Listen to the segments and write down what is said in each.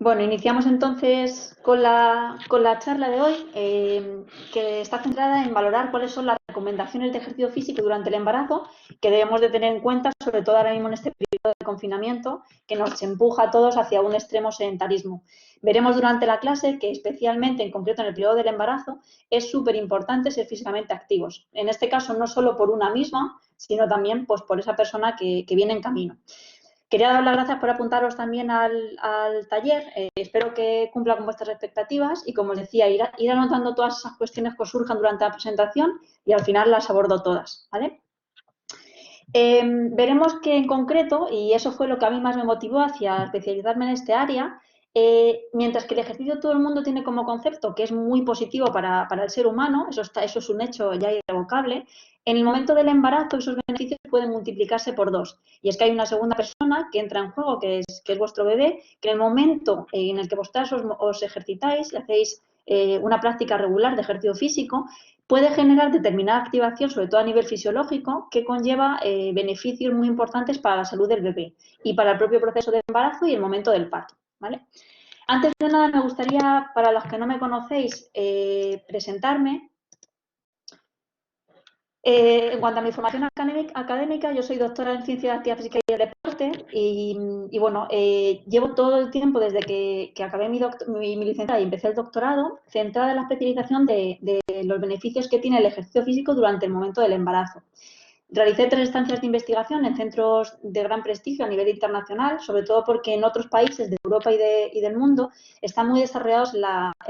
Bueno, iniciamos entonces con la charla de hoy, que está centrada en valorar cuáles son las recomendaciones de ejercicio físico durante el embarazo que debemos de tener en cuenta, sobre todo ahora mismo en este periodo de confinamiento que nos empuja a todos hacia un extremo sedentarismo. Veremos durante la clase que especialmente, en concreto en el periodo del embarazo, es súper importante ser físicamente activos. En este caso, no solo por una misma, sino también pues, por esa persona que viene en camino. Quería dar las gracias por apuntaros también al taller. Espero que cumpla con vuestras expectativas y, como os decía, ir anotando todas esas cuestiones que os surjan durante la presentación y al final las abordo todas, ¿vale? Veremos que en concreto, y eso fue lo que a mí más me motivó hacia especializarme en este área, mientras que el ejercicio todo el mundo tiene como concepto que es muy positivo para el ser humano, eso es un hecho ya irrevocable, en el momento del embarazo esos beneficios pueden multiplicarse por dos. Y es que hay una segunda persona que entra en juego, que es vuestro bebé, que en el momento en el que vosotras os ejercitáis, hacéis una práctica regular de ejercicio físico, puede generar determinada activación, sobre todo a nivel fisiológico, que conlleva beneficios muy importantes para la salud del bebé y para el propio proceso de embarazo y el momento del parto, ¿vale? Antes de nada, me gustaría, para los que no me conocéis, presentarme. En cuanto a mi formación académica, yo soy doctora en Ciencia de la Actividad Física y el Deporte y bueno, llevo todo el tiempo desde que acabé mi licenciatura y empecé el doctorado, centrada en la especialización de los beneficios que tiene el ejercicio físico durante el momento del embarazo. Realicé 3 estancias de investigación en centros de gran prestigio a nivel internacional, sobre todo porque en otros países de Europa y del mundo están muy desarrollados en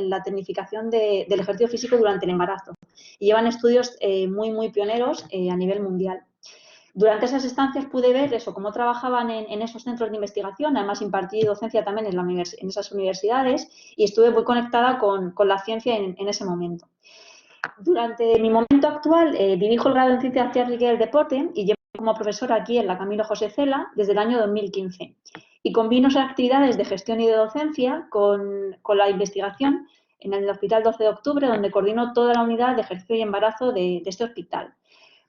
la tecnificación del ejercicio físico durante el embarazo y llevan estudios muy pioneros a nivel mundial. Durante esas estancias pude ver eso, cómo trabajaban en esos centros de investigación, además impartí docencia también en esas universidades y estuve muy conectada con la ciencia en ese momento. Durante mi momento actual dirijo el grado en Ciencia de la Actividad Física y el Deporte y llevo como profesora aquí en la Camilo José Cela desde el año 2015. Y combino esas actividades de gestión y de docencia con la investigación en el Hospital 12 de Octubre, donde coordino toda la unidad de ejercicio y embarazo de este hospital.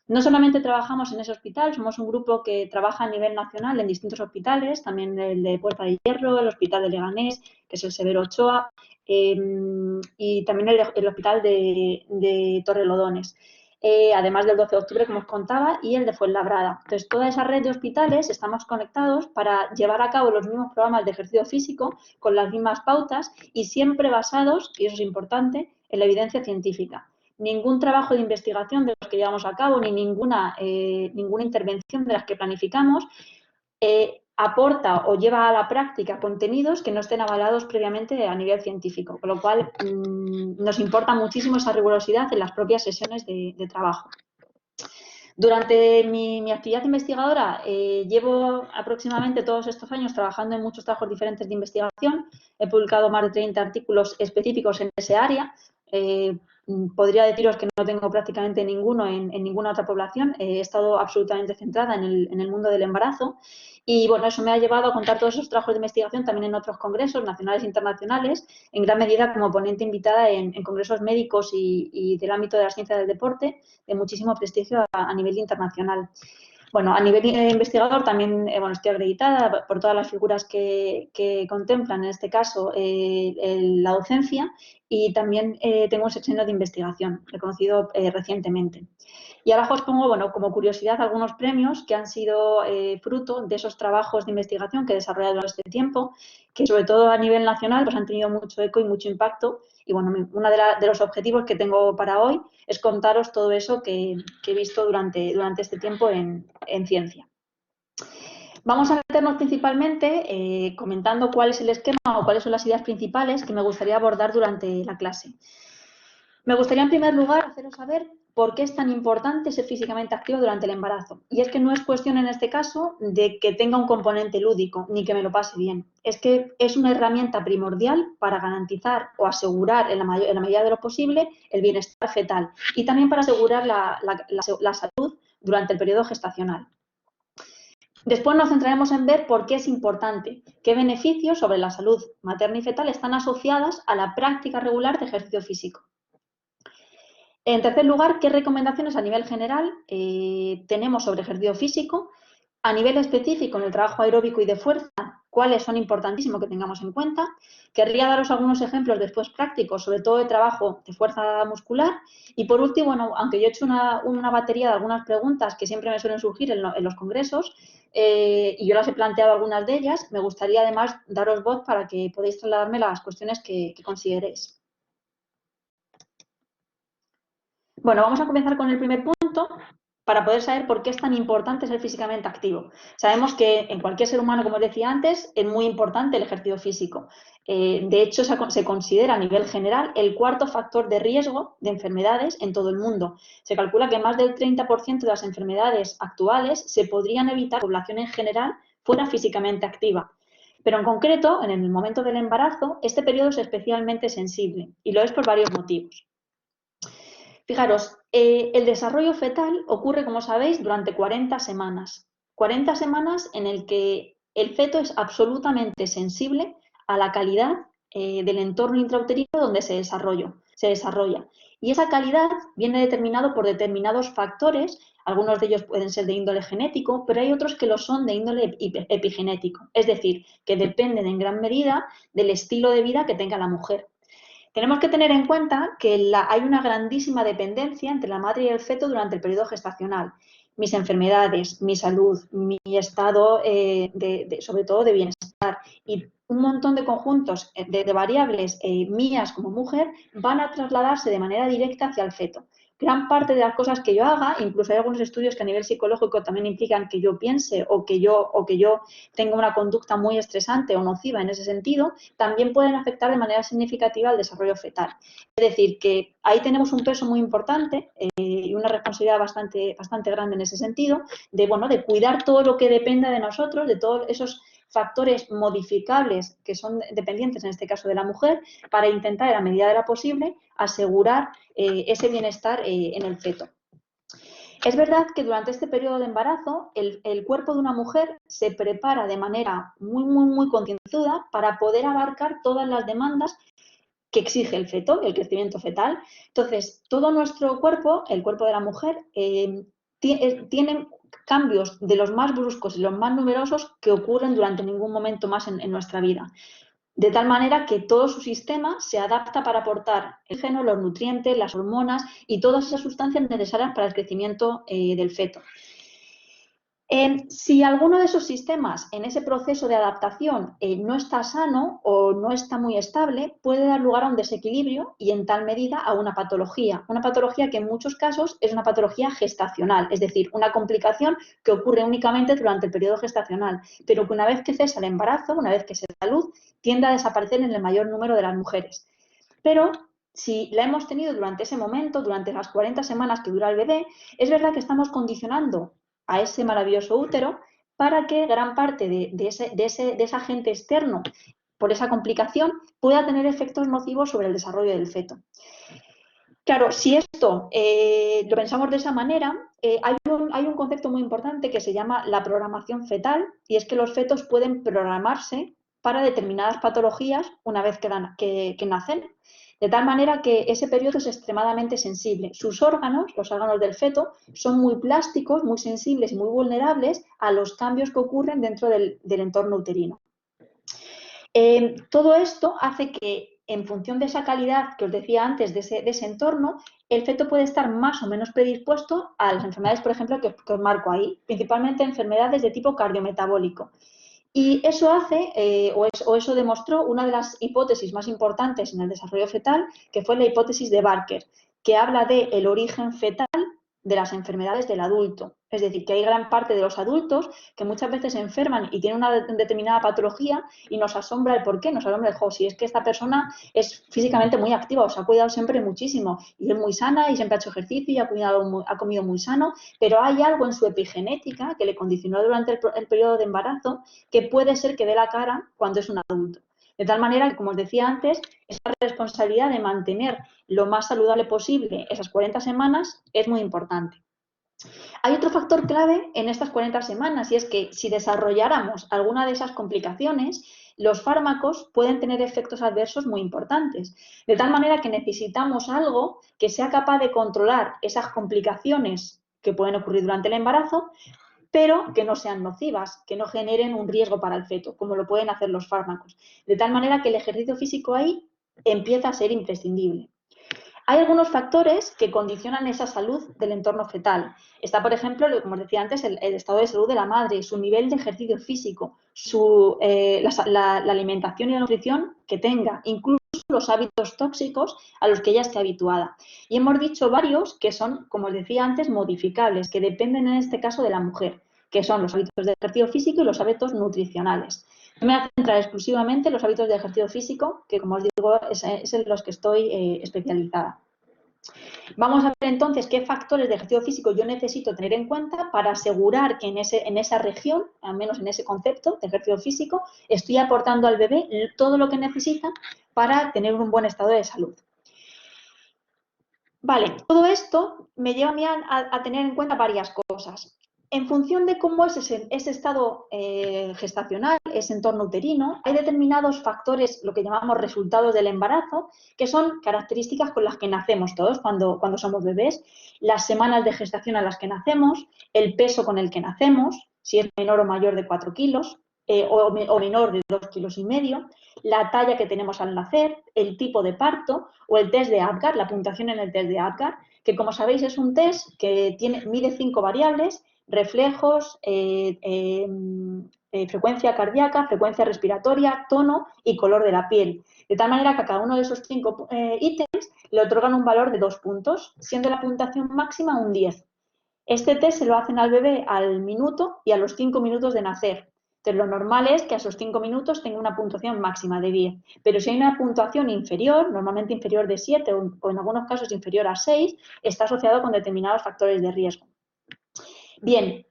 No solamente trabajamos en ese hospital, somos un grupo que trabaja a nivel nacional en distintos hospitales, también el de Puerta de Hierro, el Hospital de Leganés, que es el Severo Ochoa, y también el Hospital de Torrelodones, además del 12 de octubre, como os contaba, y el de Fuenlabrada. Entonces, toda esa red de hospitales estamos conectados para llevar a cabo los mismos programas de ejercicio físico con las mismas pautas y siempre basados, y eso es importante, en la evidencia científica. Ningún trabajo de investigación de los que llevamos a cabo ni ninguna intervención de las que planificamos aporta o lleva a la práctica contenidos que no estén avalados previamente a nivel científico, con lo cual nos importa muchísimo esa rigurosidad en las propias sesiones de trabajo. Durante mi actividad investigadora llevo aproximadamente todos estos años trabajando en muchos trabajos diferentes de investigación. He publicado más de 30 artículos específicos en ese área. Podría deciros que no tengo prácticamente ninguno en ninguna otra población. He estado absolutamente centrada en el mundo del embarazo. Y bueno, eso me ha llevado a contar todos esos trabajos de investigación también en otros congresos nacionales e internacionales, en gran medida como ponente invitada en congresos médicos y del ámbito de la ciencia del deporte, de muchísimo prestigio a nivel internacional. Bueno, a nivel investigador también estoy acreditada por todas las figuras que contemplan, en este caso, la docencia y también tengo un sexenio de investigación reconocido recientemente. Y ahora os pongo, como curiosidad, algunos premios que han sido fruto de esos trabajos de investigación que he desarrollado durante este tiempo, que sobre todo a nivel nacional pues han tenido mucho eco y mucho impacto. Y bueno, uno de los objetivos que tengo para hoy es contaros todo eso que he visto durante este tiempo en ciencia. Vamos a meternos principalmente comentando cuál es el esquema o cuáles son las ideas principales que me gustaría abordar durante la clase. Me gustaría, en primer lugar, haceros saber por qué es tan importante ser físicamente activo durante el embarazo. Y es que no es cuestión, en este caso, de que tenga un componente lúdico, ni que me lo pase bien. Es que es una herramienta primordial para garantizar o asegurar, en la medida de lo posible, el bienestar fetal y también para asegurar la salud durante el periodo gestacional. Después nos centraremos en ver por qué es importante, qué beneficios sobre la salud materna y fetal están asociadas a la práctica regular de ejercicio físico. En tercer lugar, ¿qué recomendaciones a nivel general tenemos sobre ejercicio físico? A nivel específico, en el trabajo aeróbico y de fuerza, cuales son importantísimos que tengamos en cuenta. Querría daros algunos ejemplos después prácticos, sobre todo de trabajo de fuerza muscular. Y por último, bueno, aunque yo he hecho una batería de algunas preguntas que siempre me suelen surgir en los congresos, y yo las he planteado algunas de ellas, me gustaría además daros voz para que podáis trasladarme las cuestiones que consideréis. Bueno, vamos a comenzar con el primer punto para poder saber por qué es tan importante ser físicamente activo. Sabemos que en cualquier ser humano, como os decía antes, es muy importante el ejercicio físico. De hecho, se considera a nivel general el cuarto factor de riesgo de enfermedades en todo el mundo. Se calcula que más del 30% de las enfermedades actuales se podrían evitar si la población en general fuera físicamente activa. Pero en concreto, en el momento del embarazo, este periodo es especialmente sensible y lo es por varios motivos. Fijaros, el desarrollo fetal ocurre, como sabéis, durante 40 semanas. 40 semanas en el que el feto es absolutamente sensible a la calidad del entorno intrauterino donde se desarrolla. Y esa calidad viene determinado por determinados factores, algunos de ellos pueden ser de índole genético, pero hay otros que lo son de índole epigenético, es decir, que dependen en gran medida del estilo de vida que tenga la mujer. Tenemos que tener en cuenta que hay una grandísima dependencia entre la madre y el feto durante el periodo gestacional. Mis enfermedades, mi salud, mi estado, sobre todo de bienestar, y un montón de conjuntos de variables mías como mujer van a trasladarse de manera directa hacia el feto. Gran parte de las cosas que yo haga, incluso hay algunos estudios que a nivel psicológico también implican que yo piense o que yo tenga una conducta muy estresante o nociva en ese sentido, también pueden afectar de manera significativa al desarrollo fetal. Es decir, que ahí tenemos un peso muy importante y una responsabilidad bastante grande en ese sentido, de cuidar todo lo que dependa de nosotros, de todos esos factores modificables que son dependientes, en este caso de la mujer, para intentar, en la medida de lo posible, asegurar ese bienestar en el feto. Es verdad que durante este periodo de embarazo el cuerpo de una mujer se prepara de manera muy concienzuda para poder abarcar todas las demandas que exige el feto, el crecimiento fetal. Entonces, todo nuestro cuerpo, el cuerpo de la mujer, tiene cambios de los más bruscos y los más numerosos que ocurren durante ningún momento más en nuestra vida. De tal manera que todo su sistema se adapta para aportar el oxígeno, los nutrientes, las hormonas y todas esas sustancias necesarias para el crecimiento del feto. Si alguno de esos sistemas en ese proceso de adaptación no está sano o no está muy estable, puede dar lugar a un desequilibrio y en tal medida a una patología que en muchos casos es una patología gestacional, es decir, una complicación que ocurre únicamente durante el periodo gestacional, pero que una vez que cesa el embarazo, una vez que se da luz, tiende a desaparecer en el mayor número de las mujeres. Pero si la hemos tenido durante ese momento, durante las 40 semanas que dura el bebé, es verdad que estamos condicionando a ese maravilloso útero para que gran parte de ese agente externo por esa complicación pueda tener efectos nocivos sobre el desarrollo del feto. Claro, si esto lo pensamos de esa manera, hay un concepto muy importante que se llama la programación fetal, y es que los fetos pueden programarse para determinadas patologías una vez que nacen, de tal manera que ese periodo es extremadamente sensible. Sus órganos, los órganos del feto, son muy plásticos, muy sensibles y muy vulnerables a los cambios que ocurren dentro del entorno uterino. Todo esto hace que, en función de esa calidad que os decía antes, de ese entorno, el feto puede estar más o menos predispuesto a las enfermedades, por ejemplo, que os marco ahí, principalmente enfermedades de tipo cardiometabólico. Y eso hace, o eso demostró, una de las hipótesis más importantes en el desarrollo fetal, que fue la hipótesis de Barker, que habla del origen fetal de las enfermedades del adulto. Es decir, que hay gran parte de los adultos que muchas veces se enferman y tienen una determinada patología y nos asombra el por qué, nos asombra el, si es que esta persona es físicamente muy activa, o se ha cuidado siempre muchísimo y es muy sana y siempre ha hecho ejercicio y ha comido muy sano, pero hay algo en su epigenética que le condicionó durante el periodo de embarazo que puede ser que dé la cara cuando es un adulto. De tal manera que, como os decía antes, esa responsabilidad de mantener lo más saludable posible esas 40 semanas es muy importante. Hay otro factor clave en estas 40 semanas y es que si desarrolláramos alguna de esas complicaciones, los fármacos pueden tener efectos adversos muy importantes. De tal manera que necesitamos algo que sea capaz de controlar esas complicaciones que pueden ocurrir durante el embarazo, pero que no sean nocivas, que no generen un riesgo para el feto, como lo pueden hacer los fármacos. De tal manera que el ejercicio físico ahí empieza a ser imprescindible. Hay algunos factores que condicionan esa salud del entorno fetal. Está, por ejemplo, como os decía antes, el estado de salud de la madre, su nivel de ejercicio físico, la alimentación y la nutrición que tenga, incluso los hábitos tóxicos a los que ella esté habituada. Y hemos dicho varios que son, como os decía antes, modificables, que dependen en este caso de la mujer, que son los hábitos de ejercicio físico y los hábitos nutricionales. Me voy a centrar exclusivamente en los hábitos de ejercicio físico, que como os digo es en los que estoy especializada. Vamos a ver entonces qué factores de ejercicio físico yo necesito tener en cuenta para asegurar que en esa región, al menos en ese concepto de ejercicio físico, estoy aportando al bebé todo lo que necesita para tener un buen estado de salud. Vale, todo esto me lleva a mí a tener en cuenta varias cosas. En función de cómo es ese estado gestacional, ese entorno uterino, hay determinados factores, lo que llamamos resultados del embarazo, que son características con las que nacemos todos cuando somos bebés, las semanas de gestación a las que nacemos, el peso con el que nacemos, si es menor o mayor de 4 kilos, o menor de 2,5 kilos, la talla que tenemos al nacer, el tipo de parto o el test de Apgar, la puntuación en el test de Apgar, que como sabéis es un test que mide 5 variables: reflejos, frecuencia cardíaca, frecuencia respiratoria, tono y color de la piel. De tal manera que a cada uno de esos 5 ítems le otorgan un valor de 2 puntos, siendo la puntuación máxima un 10. Este test se lo hacen al bebé al minuto y a los 5 minutos de nacer. Entonces, lo normal es que a esos 5 minutos tenga una puntuación máxima de 10. Pero si hay una puntuación inferior, normalmente inferior de 7 o en algunos casos inferior a 6, está asociado con determinados factores de riesgo. Bien,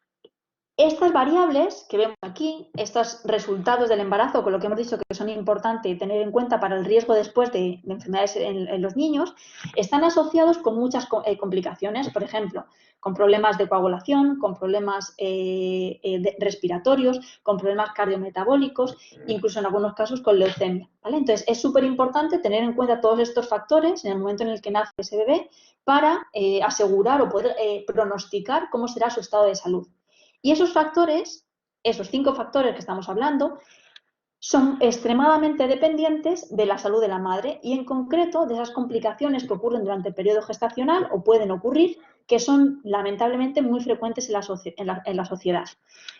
estas variables que vemos aquí, estos resultados del embarazo, con lo que hemos dicho que son importantes tener en cuenta para el riesgo después de enfermedades en los niños, están asociados con muchas complicaciones, por ejemplo, con problemas de coagulación, con problemas respiratorios, con problemas cardiometabólicos, incluso en algunos casos con leucemia, ¿vale? Entonces, es súper importante tener en cuenta todos estos factores en el momento en el que nace ese bebé para asegurar o poder pronosticar cómo será su estado de salud. Y esos factores, esos 5 factores que estamos hablando, son extremadamente dependientes de la salud de la madre y en concreto de esas complicaciones que ocurren durante el periodo gestacional o pueden ocurrir, que son lamentablemente muy frecuentes en la sociedad,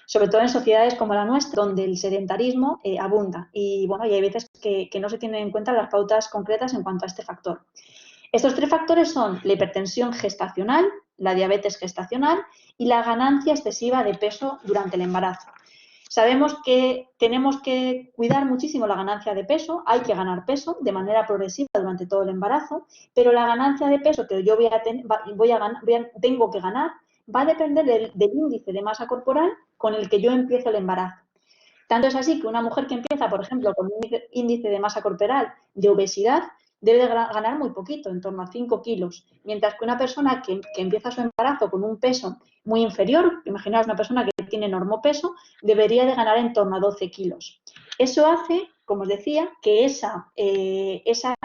sobre todo en sociedades como la nuestra, donde el sedentarismo abunda y, bueno, y hay veces que no se tienen en cuenta las pautas concretas en cuanto a este factor. Estos 3 factores son la hipertensión gestacional, la diabetes gestacional y la ganancia excesiva de peso durante el embarazo. Sabemos que tenemos que cuidar muchísimo la ganancia de peso, hay que ganar peso de manera progresiva durante todo el embarazo, pero la ganancia de peso que yo tengo que ganar va a depender del índice de masa corporal con el que yo empiezo el embarazo. Tanto es así que una mujer que empieza, por ejemplo, con un índice de masa corporal de obesidad, debe de ganar muy poquito, en torno a 5 kilos, mientras que una persona que empieza su embarazo con un peso muy inferior, imaginaos una persona que tiene normopeso, debería de ganar en torno a 12 kilos. Eso hace, como os decía, que esa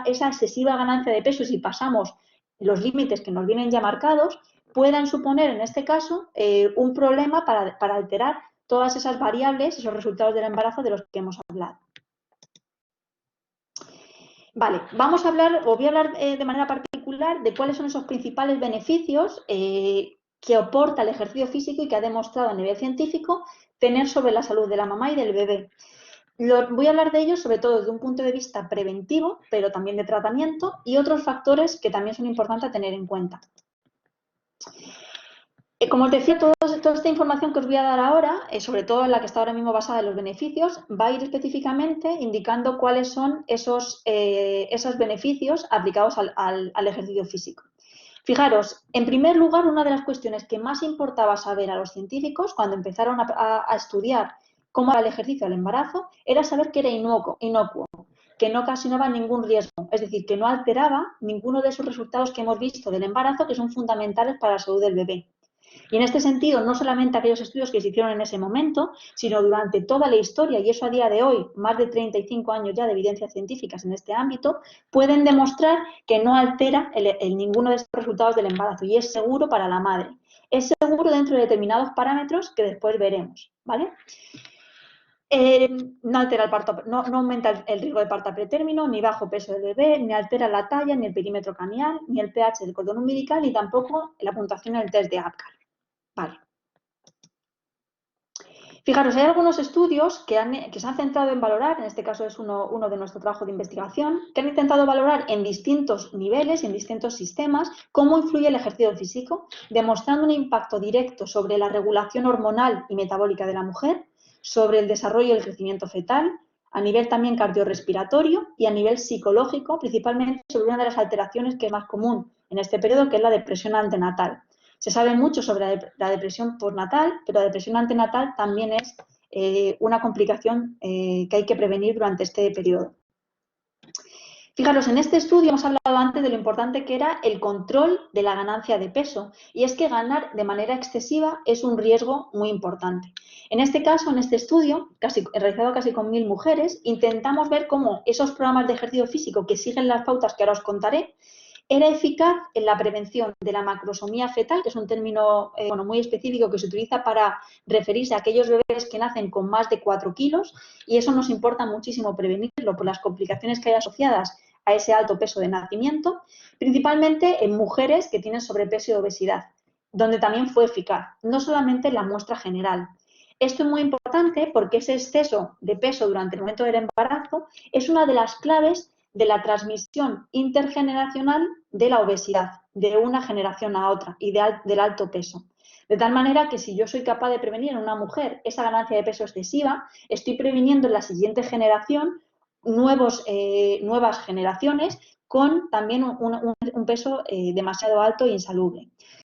excesiva ganancia de peso, si pasamos los límites que nos vienen ya marcados, puedan suponer, en este caso, un problema para alterar todas esas variables, esos resultados del embarazo de los que hemos hablado. Vale, voy a hablar de manera particular de cuáles son esos principales beneficios que aporta el ejercicio físico y que ha demostrado a nivel científico tener sobre la salud de la mamá y del bebé. Voy a hablar de ellos sobre todo desde un punto de vista preventivo, pero también de tratamiento y otros factores que también son importantes a tener en cuenta. Como os decía, toda esta información que os voy a dar ahora, sobre todo la que está ahora mismo basada en los beneficios, va a ir específicamente indicando cuáles son esos beneficios aplicados al ejercicio físico. Fijaros, en primer lugar, una de las cuestiones que más importaba saber a los científicos cuando empezaron a estudiar cómo era el ejercicio al embarazo era saber que era inocuo, que no ocasionaba ningún riesgo, es decir, que no alteraba ninguno de esos resultados que hemos visto del embarazo que son fundamentales para la salud del bebé. Y en este sentido, no solamente aquellos estudios que se hicieron en ese momento, sino durante toda la historia, y eso a día de hoy, más de 35 años ya de evidencias científicas en este ámbito, pueden demostrar que no altera ninguno de estos resultados del embarazo y es seguro para la madre. Es seguro dentro de determinados parámetros que después veremos, ¿vale? No altera el parto, no aumenta el riesgo de parto a pretérmino, ni bajo peso del bebé, ni altera la talla, ni el perímetro craneal, ni el pH del cordón umbilical, ni tampoco la puntuación en el test de Apgar. Vale. Fijaros, hay algunos estudios que se han centrado en valorar, en este caso es uno de nuestro trabajo de investigación, que han intentado valorar en distintos niveles, en distintos sistemas, cómo influye el ejercicio físico, demostrando un impacto directo sobre la regulación hormonal y metabólica de la mujer, sobre el desarrollo y el crecimiento fetal, a nivel también cardiorrespiratorio y a nivel psicológico, principalmente sobre una de las alteraciones que es más común en este periodo, que es la depresión antenatal. Se sabe mucho sobre la depresión postnatal, pero la depresión antenatal también es una complicación que hay que prevenir durante este periodo. Fijaros, en este estudio hemos hablado antes de lo importante que era el control de la ganancia de peso, y es que ganar de manera excesiva es un riesgo muy importante. En este caso, en este estudio, realizado casi con 1000 mujeres, intentamos ver cómo esos programas de ejercicio físico que siguen las pautas que ahora os contaré, era eficaz en la prevención de la macrosomía fetal, que es un término muy específico que se utiliza para referirse a aquellos bebés que nacen con más de 4 kilos, y eso nos importa muchísimo prevenirlo por las complicaciones que hay asociadas a ese alto peso de nacimiento, principalmente en mujeres que tienen sobrepeso y obesidad, donde también fue eficaz, no solamente en la muestra general. Esto es muy importante porque ese exceso de peso durante el momento del embarazo es una de las claves de la transmisión intergeneracional de la obesidad, de una generación a otra y del alto peso. De tal manera que si yo soy capaz de prevenir en una mujer esa ganancia de peso excesiva, estoy previniendo en la siguiente generación nuevas generaciones con también un peso demasiado alto e insalubre.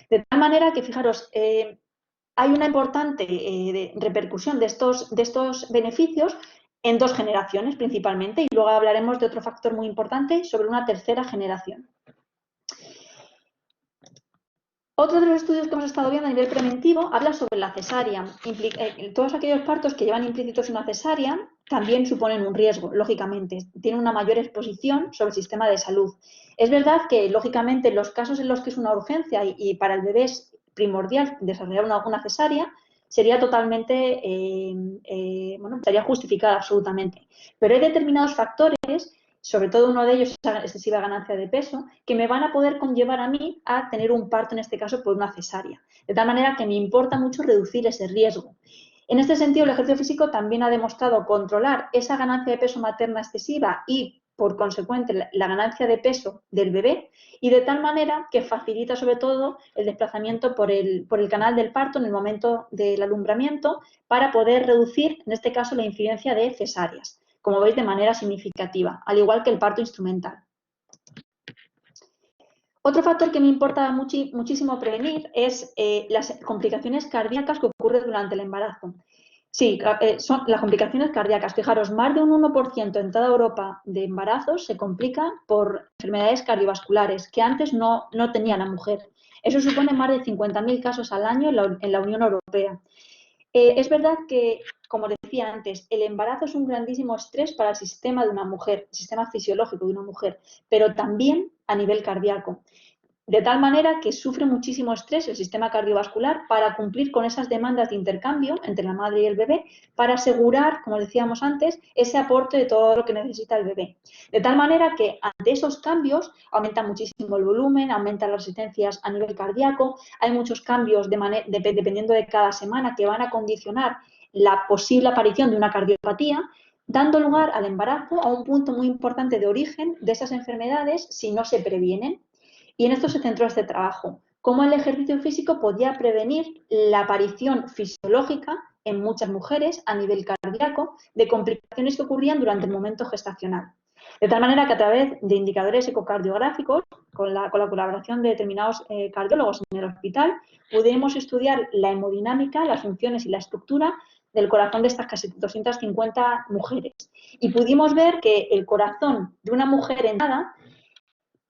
De tal manera que, fijaros, hay una importante repercusión de estos beneficios en 2 generaciones principalmente, y luego hablaremos de otro factor muy importante sobre una tercera generación. Otro de los estudios que hemos estado viendo a nivel preventivo habla sobre la cesárea. Todos aquellos partos que llevan implícitos una cesárea también suponen un riesgo, lógicamente. Tienen una mayor exposición sobre el sistema de salud. Es verdad que, lógicamente, en los casos en los que es una urgencia y para el bebé es primordial desarrollar una cesárea, sería totalmente, estaría justificada absolutamente. Pero hay determinados factores, sobre todo uno de ellos es la excesiva ganancia de peso, que me van a poder conllevar a mí a tener un parto, en este caso por una cesárea. De tal manera que me importa mucho reducir ese riesgo. En este sentido, el ejercicio físico también ha demostrado controlar esa ganancia de peso materna excesiva y, por consecuente, la ganancia de peso del bebé, y de tal manera que facilita sobre todo el desplazamiento por el canal del parto en el momento del alumbramiento para poder reducir, en este caso, la incidencia de cesáreas, como veis, de manera significativa, al igual que el parto instrumental. Otro factor que me importa muchísimo prevenir es las complicaciones cardíacas que ocurren durante el embarazo. Sí, son las complicaciones cardíacas. Fijaros, más de un 1% en toda Europa de embarazos se complica por enfermedades cardiovasculares que antes no tenía la mujer. Eso supone más de 50.000 casos al año en la Unión Europea. Es verdad que, como decía antes, el embarazo es un grandísimo estrés para el sistema de una mujer, el sistema fisiológico de una mujer, pero también a nivel cardíaco. De tal manera que sufre muchísimo estrés el sistema cardiovascular para cumplir con esas demandas de intercambio entre la madre y el bebé, para asegurar, como decíamos antes, ese aporte de todo lo que necesita el bebé. De tal manera que ante esos cambios aumenta muchísimo el volumen, aumentan las resistencias a nivel cardíaco, hay muchos cambios dependiendo de cada semana que van a condicionar la posible aparición de una cardiopatía, dando lugar al embarazo, a un punto muy importante de origen de esas enfermedades si no se previenen. Y en esto se centró este trabajo, cómo el ejercicio físico podía prevenir la aparición fisiológica en muchas mujeres a nivel cardíaco de complicaciones que ocurrían durante el momento gestacional. De tal manera que a través de indicadores ecocardiográficos, con la colaboración de determinados cardiólogos en el hospital, pudimos estudiar la hemodinámica, las funciones y la estructura del corazón de estas casi 250 mujeres. Y pudimos ver que el corazón de una mujer entrada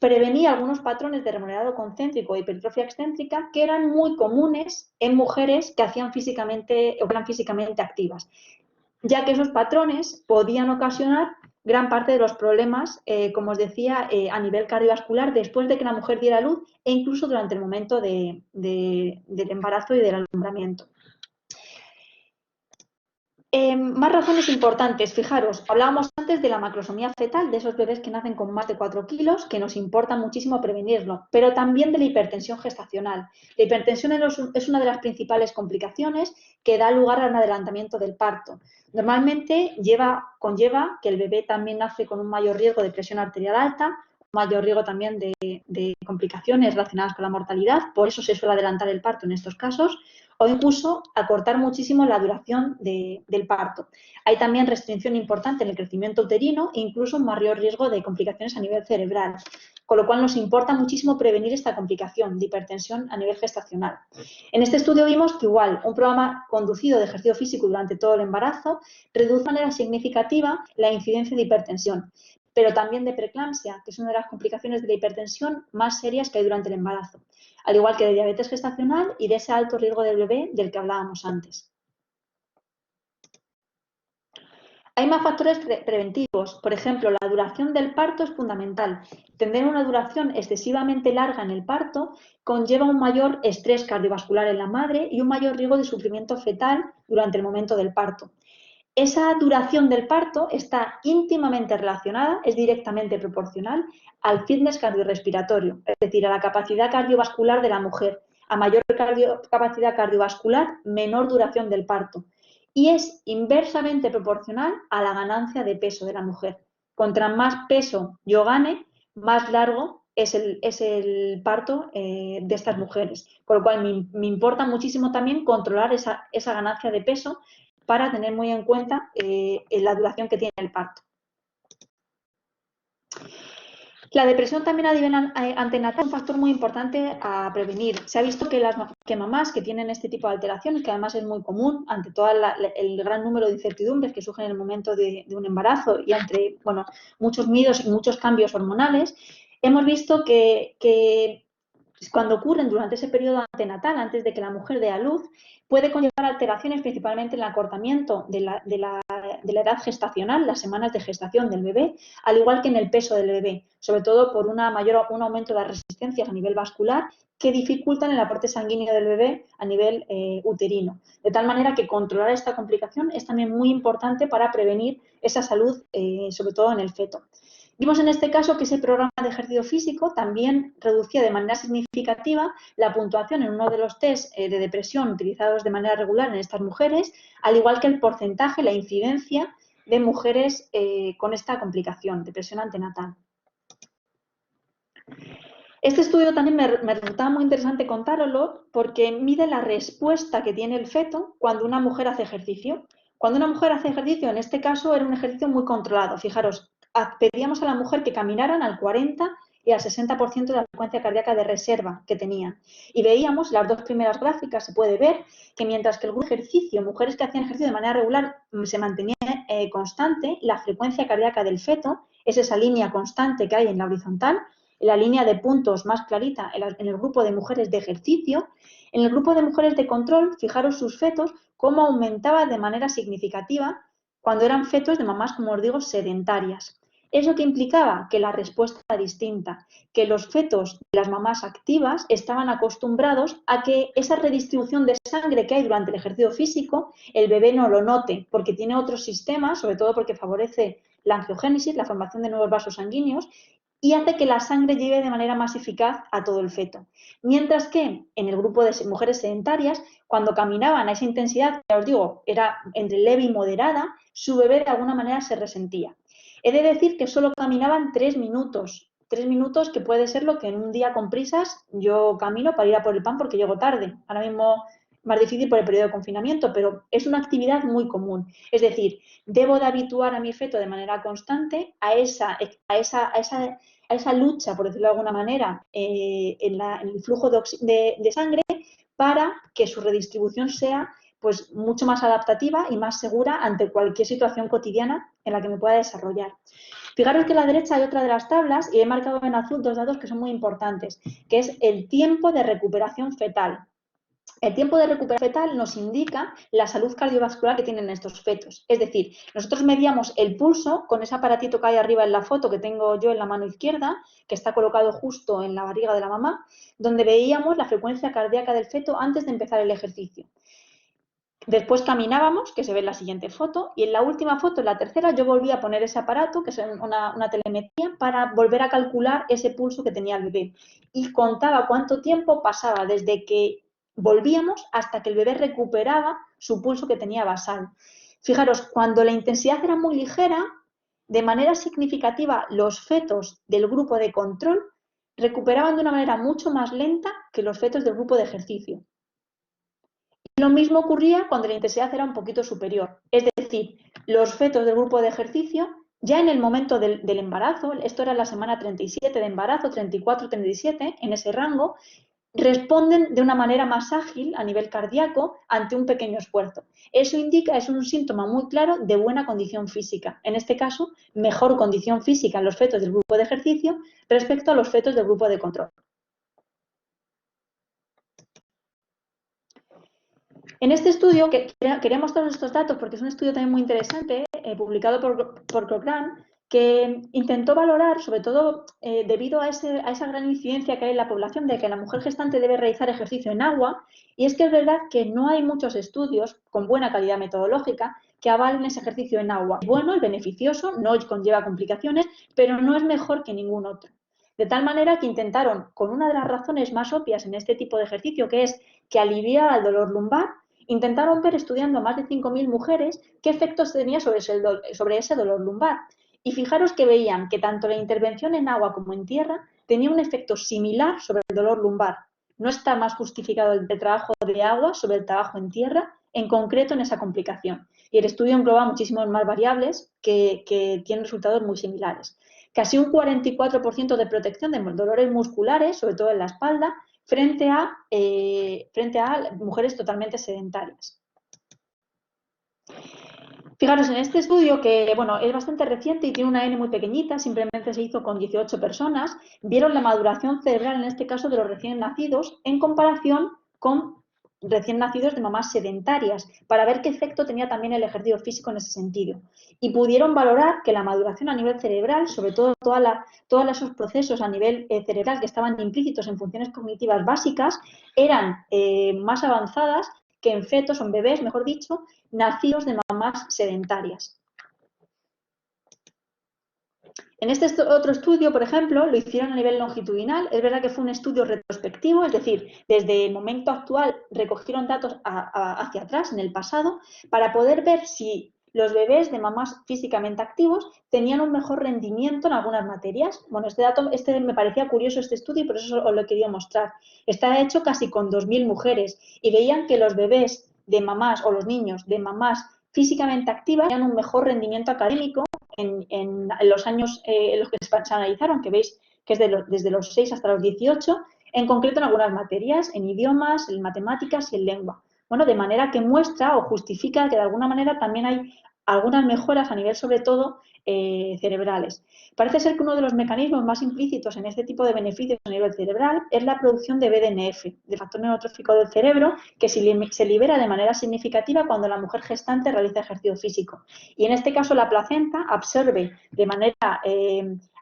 prevenía algunos patrones de remunerado concéntrico e hipertrofia excéntrica que eran muy comunes en mujeres que hacían físicamente o eran físicamente activas, ya que esos patrones podían ocasionar gran parte de los problemas, como os decía, a nivel cardiovascular después de que la mujer diera luz e incluso durante el momento del embarazo y del alumbramiento. Más razones importantes, fijaros, hablábamos antes de la macrosomía fetal, de esos bebés que nacen con más de 4 kilos, que nos importa muchísimo prevenirlo, pero también de la hipertensión gestacional. La hipertensión es una de las principales complicaciones que da lugar a un adelantamiento del parto. Normalmente conlleva que el bebé también nace con un mayor riesgo de presión arterial alta, un mayor riesgo también de complicaciones relacionadas con la mortalidad, por eso se suele adelantar el parto en estos casos, o incluso acortar muchísimo la duración del parto. Hay también restricción importante en el crecimiento uterino e incluso un mayor riesgo de complicaciones a nivel cerebral, con lo cual nos importa muchísimo prevenir esta complicación de hipertensión a nivel gestacional. En este estudio vimos que igual un programa conducido de ejercicio físico durante todo el embarazo reduce de manera significativa la incidencia de hipertensión, pero también de preeclampsia, que es una de las complicaciones de la hipertensión más serias que hay durante el embarazo, al igual que de diabetes gestacional y de ese alto riesgo del bebé del que hablábamos antes. Hay más factores preventivos. Por ejemplo, la duración del parto es fundamental. Tener una duración excesivamente larga en el parto conlleva un mayor estrés cardiovascular en la madre y un mayor riesgo de sufrimiento fetal durante el momento del parto. Esa duración del parto está íntimamente relacionada, es directamente proporcional al fitness cardiorrespiratorio, es decir, a la capacidad cardiovascular de la mujer. A mayor capacidad cardiovascular, menor duración del parto. Y es inversamente proporcional a la ganancia de peso de la mujer. Contra más peso yo gane, más largo es el parto de estas mujeres. Por lo cual me importa muchísimo también controlar esa ganancia de peso para tener muy en cuenta la duración que tiene el parto. La depresión también a nivel antenatal es un factor muy importante a prevenir. Se ha visto que mamás que tienen este tipo de alteraciones, que además es muy común ante todo el gran número de incertidumbres que surgen en el momento de un embarazo y entre muchos miedos y muchos cambios hormonales, hemos visto que cuando ocurren durante ese periodo antenatal, antes de que la mujer dé a luz, puede conllevar alteraciones principalmente en el acortamiento de la edad gestacional, las semanas de gestación del bebé, al igual que en el peso del bebé, sobre todo por un aumento de las resistencias a nivel vascular que dificultan el aporte sanguíneo del bebé a nivel uterino. De tal manera que controlar esta complicación es también muy importante para prevenir esa salud, sobre todo en el feto. Vimos en este caso que ese programa de ejercicio físico también reducía de manera significativa la puntuación en uno de los test de depresión utilizados de manera regular en estas mujeres, al igual que el porcentaje, la incidencia de mujeres con esta complicación, depresión antenatal. Este estudio también me resultaba muy interesante contároslo porque mide la respuesta que tiene el feto cuando una mujer hace ejercicio. Cuando una mujer hace ejercicio, en este caso era un ejercicio muy controlado. Fijaros, pedíamos a la mujer que caminaran al 40 y al 60% de la frecuencia cardíaca de reserva que tenían. Y veíamos, las dos primeras gráficas se puede ver, que mientras que el grupo de ejercicio, mujeres que hacían ejercicio de manera regular, se mantenía constante, la frecuencia cardíaca del feto, es esa línea constante que hay en la horizontal, la línea de puntos más clarita en el grupo de mujeres de ejercicio. En el grupo de mujeres de control, fijaros sus fetos, cómo aumentaba de manera significativa cuando eran fetos de mamás, como os digo, sedentarias. ¿Eso que implicaba? Que la respuesta era distinta, que los fetos de las mamás activas estaban acostumbrados a que esa redistribución de sangre que hay durante el ejercicio físico, el bebé no lo note, porque tiene otros sistemas, sobre todo porque favorece la angiogénesis, la formación de nuevos vasos sanguíneos, y hace que la sangre llegue de manera más eficaz a todo el feto. Mientras que en el grupo de mujeres sedentarias, cuando caminaban a esa intensidad, ya os digo, era entre leve y moderada, su bebé de alguna manera se resentía. He de decir que solo caminaban 3 minutos que puede ser lo que en un día con prisas yo camino para ir a por el pan porque llego tarde. Ahora mismo más difícil por el periodo de confinamiento, pero es una actividad muy común. Es decir, debo de habituar a mi feto de manera constante a esa lucha, por decirlo de alguna manera, en el flujo de sangre para que su redistribución sea pues mucho más adaptativa y más segura ante cualquier situación cotidiana en la que me pueda desarrollar. Fijaros que a la derecha hay otra de las tablas y he marcado en azul dos datos que son muy importantes, que es el tiempo de recuperación fetal. El tiempo de recuperación fetal nos indica la salud cardiovascular que tienen estos fetos. Es decir, nosotros medíamos el pulso con ese aparatito que hay arriba en la foto que tengo yo en la mano izquierda, que está colocado justo en la barriga de la mamá, donde veíamos la frecuencia cardíaca del feto antes de empezar el ejercicio. Después caminábamos, que se ve en la siguiente foto, y en la última foto, en la tercera, yo volví a poner ese aparato, que es una telemetría, para volver a calcular ese pulso que tenía el bebé. Y contaba cuánto tiempo pasaba desde que volvíamos hasta que el bebé recuperaba su pulso que tenía basal. Fijaros, cuando la intensidad era muy ligera, de manera significativa, los fetos del grupo de control recuperaban de una manera mucho más lenta que los fetos del grupo de ejercicio. Lo mismo ocurría cuando la intensidad era un poquito superior. Es decir, los fetos del grupo de ejercicio, ya en el momento del embarazo, esto era la semana 37 de embarazo, 34, 37, en ese rango, responden de una manera más ágil a nivel cardíaco ante un pequeño esfuerzo. Eso indica, es un síntoma muy claro de buena condición física. En este caso, mejor condición física en los fetos del grupo de ejercicio respecto a los fetos del grupo de control. En este estudio, que quería mostraros estos datos porque es un estudio también muy interesante, publicado por Cochrane, que intentó valorar, sobre todo debido a esa gran incidencia que hay en la población de que la mujer gestante debe realizar ejercicio en agua, y es que es verdad que no hay muchos estudios con buena calidad metodológica que avalen ese ejercicio en agua. Es bueno, es beneficioso, no conlleva complicaciones, pero no es mejor que ningún otro. De tal manera que intentaron, con una de las razones más obvias en este tipo de ejercicio, que es que alivia el dolor lumbar, intentaron ver, estudiando a más de 5.000 mujeres, qué efectos tenía sobre ese dolor lumbar. Y fijaros que veían que tanto la intervención en agua como en tierra tenía un efecto similar sobre el dolor lumbar. No está más justificado el trabajo de agua sobre el trabajo en tierra, en concreto en esa complicación. Y el estudio engloba muchísimas más variables que tienen resultados muy similares. Casi un 44% de protección de dolores musculares, sobre todo en la espalda, frente a mujeres totalmente sedentarias. Fijaros, en este estudio, que bueno, es bastante reciente y tiene una N muy pequeñita, simplemente se hizo con 18 personas, vieron la maduración cerebral, en este caso de los recién nacidos, en comparación con recién nacidos de mamás sedentarias, para ver qué efecto tenía también el ejercicio físico en ese sentido. Y pudieron valorar que la maduración a nivel cerebral, sobre todo todos esos procesos a nivel cerebral que estaban implícitos en funciones cognitivas básicas, eran más avanzadas que en fetos o en bebés, mejor dicho, nacidos de mamás sedentarias. En este otro estudio, por ejemplo, lo hicieron a nivel longitudinal. Es verdad que fue un estudio retrospectivo, es decir, desde el momento actual recogieron datos hacia atrás, en el pasado, para poder ver si los bebés de mamás físicamente activos tenían un mejor rendimiento en algunas materias. Bueno, este me parecía curioso, este estudio, y por eso os lo he querido mostrar. Está hecho casi con 2.000 mujeres y veían que los bebés de mamás o los niños de mamás físicamente activas tenían un mejor rendimiento académico en los años en los que se analizaron, que veis que es desde los 6 hasta los 18, en concreto en algunas materias, en idiomas, en matemáticas y en lengua. Bueno, de manera que muestra o justifica que de alguna manera también hay algunas mejoras a nivel, sobre todo, cerebrales. Parece ser que uno de los mecanismos más implícitos en este tipo de beneficios a nivel cerebral es la producción de BDNF, de factor neurotrófico del cerebro, que se libera de manera significativa cuando la mujer gestante realiza ejercicio físico. Y en este caso la placenta absorbe de manera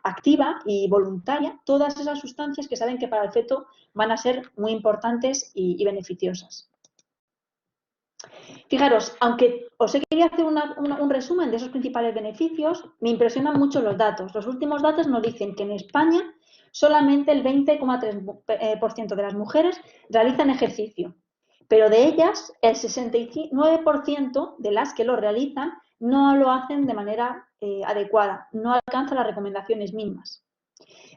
activa y voluntaria todas esas sustancias que saben que para el feto van a ser muy importantes y beneficiosas. Fijaros, aunque os he querido hacer un resumen de esos principales beneficios, me impresionan mucho los datos. Los últimos datos nos dicen que en España solamente el 20,3% de las mujeres realizan ejercicio, pero de ellas el 69% de las que lo realizan no lo hacen de manera adecuada, no alcanzan las recomendaciones mínimas.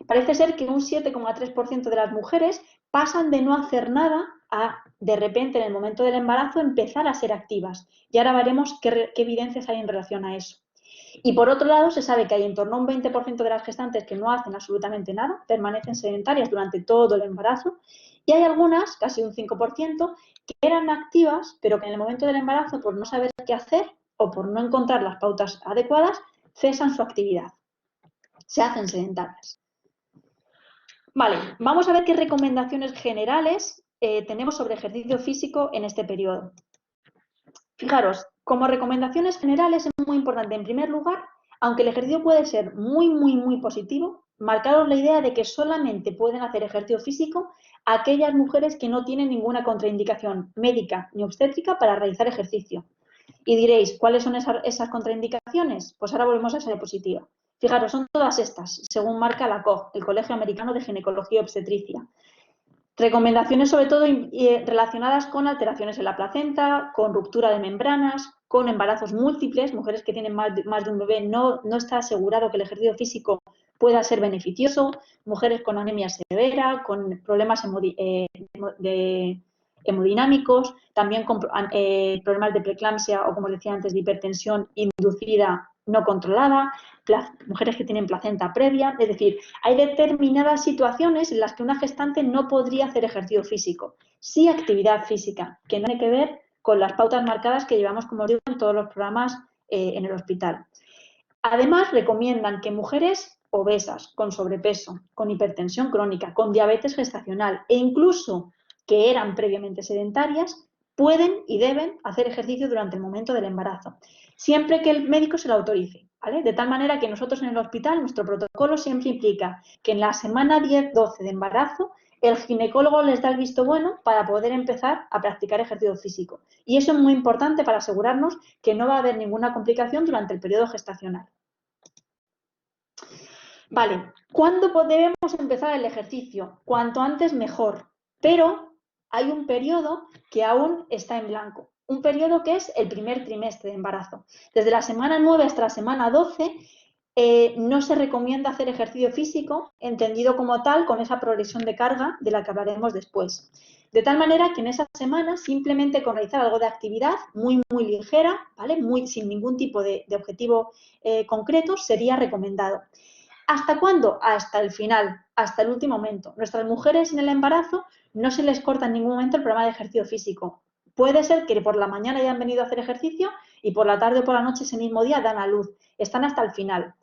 Parece ser que un 7,3% de las mujeres pasan de no hacer nada a, de repente, en el momento del embarazo, empezar a ser activas. Y ahora veremos qué evidencias hay en relación a eso. Y por otro lado, se sabe que hay en torno a un 20% de las gestantes que no hacen absolutamente nada, permanecen sedentarias durante todo el embarazo, y hay algunas, casi un 5%, que eran activas, pero que en el momento del embarazo, por no saber qué hacer o por no encontrar las pautas adecuadas, cesan su actividad, se hacen sedentarias. Vale, vamos a ver qué recomendaciones generales tenemos sobre ejercicio físico en este periodo. Fijaros, como recomendaciones generales es muy importante, en primer lugar, aunque el ejercicio puede ser muy positivo, marcaros la idea de que solamente pueden hacer ejercicio físico aquellas mujeres que no tienen ninguna contraindicación médica ni obstétrica para realizar ejercicio. Y diréis, ¿cuáles son esas contraindicaciones? Pues ahora volvemos a esa diapositiva. Fijaros, son todas estas, según marca la COG, el Colegio Americano de Ginecología y Obstetricia. Recomendaciones sobre todo relacionadas con alteraciones en la placenta, con ruptura de membranas, con embarazos múltiples, mujeres que tienen más de un bebé, no está asegurado que el ejercicio físico pueda ser beneficioso, mujeres con anemia severa, con problemas hemodinámicos, también con problemas de preeclampsia o, como decía antes, de hipertensión inducida no controlada, mujeres que tienen placenta previa, es decir, hay determinadas situaciones en las que una gestante no podría hacer ejercicio físico, sí actividad física, que no tiene que ver con las pautas marcadas que llevamos, como os digo, en todos los programas en el hospital. Además, recomiendan que mujeres obesas, con sobrepeso, con hipertensión crónica, con diabetes gestacional e incluso que eran previamente sedentarias, pueden y deben hacer ejercicio durante el momento del embarazo, siempre que el médico se lo autorice, ¿vale? De tal manera que nosotros en el hospital, nuestro protocolo siempre implica que en la semana 10-12 de embarazo, el ginecólogo les da el visto bueno para poder empezar a practicar ejercicio físico. Y eso es muy importante para asegurarnos que no va a haber ninguna complicación durante el periodo gestacional. Vale, ¿cuándo debemos empezar el ejercicio? Cuanto antes mejor, pero hay un periodo que aún está en blanco, un periodo que es el primer trimestre de embarazo. Desde la semana 9 hasta la semana 12 no se recomienda hacer ejercicio físico, entendido como tal, con esa progresión de carga de la que hablaremos después. De tal manera que en esa semana, simplemente con realizar algo de actividad muy ligera, ¿vale? Sin ningún tipo de objetivo concreto, sería recomendado. ¿Hasta cuándo? Hasta el final, hasta el último momento. Nuestras mujeres en el embarazo no se les corta en ningún momento el programa de ejercicio físico. Puede ser que por la mañana hayan venido a hacer ejercicio y por la tarde o por la noche ese mismo día dan a luz. Están hasta el final.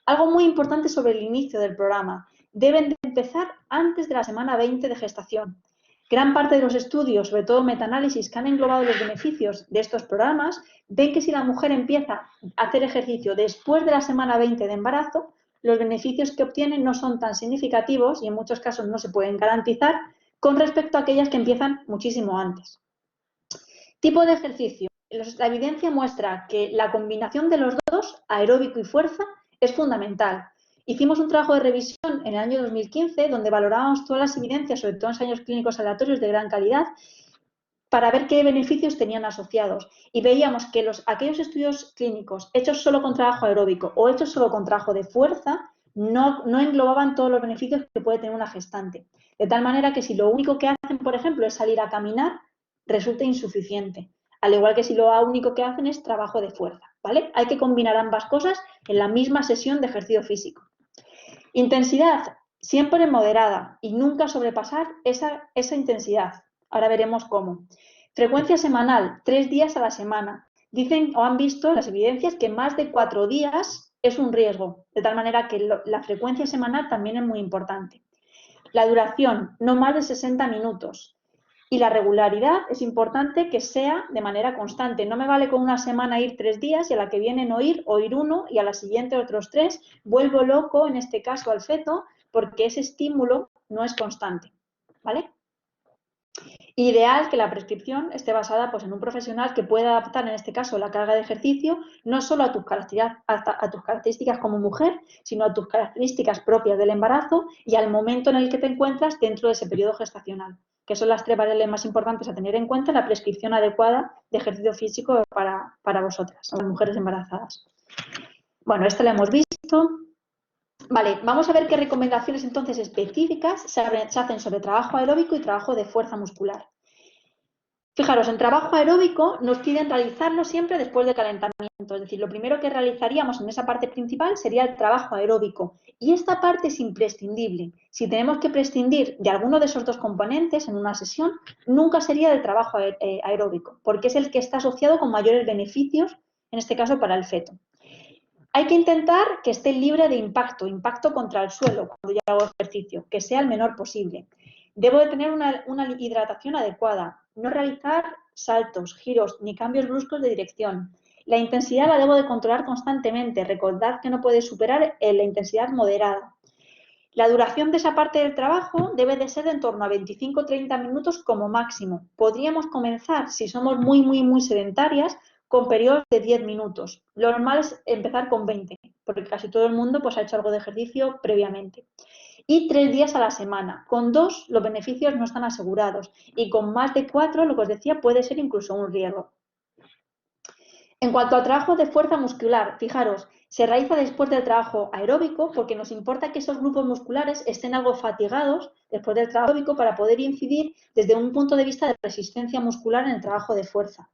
Algo muy importante sobre el inicio del programa. Deben de empezar antes de la semana 20 de gestación. Gran parte de los estudios, sobre todo metaanálisis, que han englobado los beneficios de estos programas, ven que si la mujer empieza a hacer ejercicio después de la semana 20 de embarazo, los beneficios que obtienen no son tan significativos y en muchos casos no se pueden garantizar con respecto a aquellas que empiezan muchísimo antes. Tipo de ejercicio. La evidencia muestra que la combinación de los dos, aeróbico y fuerza, es fundamental. Hicimos un trabajo de revisión en el año 2015 donde valorábamos todas las evidencias, sobre todo ensayos clínicos aleatorios de gran calidad, para ver qué beneficios tenían asociados. Y veíamos que aquellos estudios clínicos hechos solo con trabajo aeróbico o hechos solo con trabajo de fuerza no englobaban todos los beneficios que puede tener una gestante. De tal manera que si lo único que hacen, por ejemplo, es salir a caminar, resulta insuficiente. Al igual que si lo único que hacen es trabajo de fuerza, ¿vale? Hay que combinar ambas cosas en la misma sesión de ejercicio físico. Intensidad, siempre moderada y nunca sobrepasar esa intensidad. Ahora veremos cómo. Frecuencia semanal, 3 días a la semana. Dicen o han visto las evidencias que más de 4 días es un riesgo, de tal manera que la frecuencia semanal también es muy importante. La duración, no más de 60 minutos. Y la regularidad es importante que sea de manera constante. No me vale con una semana ir 3 días y a la que viene no ir, o ir 1 y a la siguiente otros 3. Vuelvo loco, en este caso al feto, porque ese estímulo no es constante, ¿vale? Ideal que la prescripción esté basada pues, en un profesional que pueda adaptar, en este caso, la carga de ejercicio, no solo a tus características como mujer, sino a tus características propias del embarazo y al momento en el que te encuentras dentro de ese periodo gestacional, que son las 3 variables más importantes a tener en cuenta en la prescripción adecuada de ejercicio físico para vosotras, las mujeres embarazadas. Bueno, esto lo hemos visto. Vale, vamos a ver qué recomendaciones entonces específicas se hacen sobre trabajo aeróbico y trabajo de fuerza muscular. Fijaros, en trabajo aeróbico nos piden realizarlo siempre después del calentamiento, es decir, lo primero que realizaríamos en esa parte principal sería el trabajo aeróbico y esta parte es imprescindible. Si tenemos que prescindir de alguno de esos dos componentes en una sesión, nunca sería del trabajo aeróbico, porque es el que está asociado con mayores beneficios, en este caso para el feto. Hay que intentar que esté libre de impacto contra el suelo cuando yo hago ejercicio, que sea el menor posible. Debo de tener una hidratación adecuada, no realizar saltos, giros ni cambios bruscos de dirección. La intensidad la debo de controlar constantemente. Recordad que no puede superar la intensidad moderada. La duración de esa parte del trabajo debe de ser de en torno a 25 o 30 minutos como máximo. Podríamos comenzar, si somos muy sedentarias, con periodos de 10 minutos. Lo normal es empezar con 20, porque casi todo el mundo pues, ha hecho algo de ejercicio previamente. Y 3 días a la semana. Con 2 los beneficios no están asegurados y con más de 4, lo que os decía, puede ser incluso un riesgo. En cuanto al trabajo de fuerza muscular, fijaros, se realiza después del trabajo aeróbico porque nos importa que esos grupos musculares estén algo fatigados después del trabajo aeróbico para poder incidir desde un punto de vista de resistencia muscular en el trabajo de fuerza.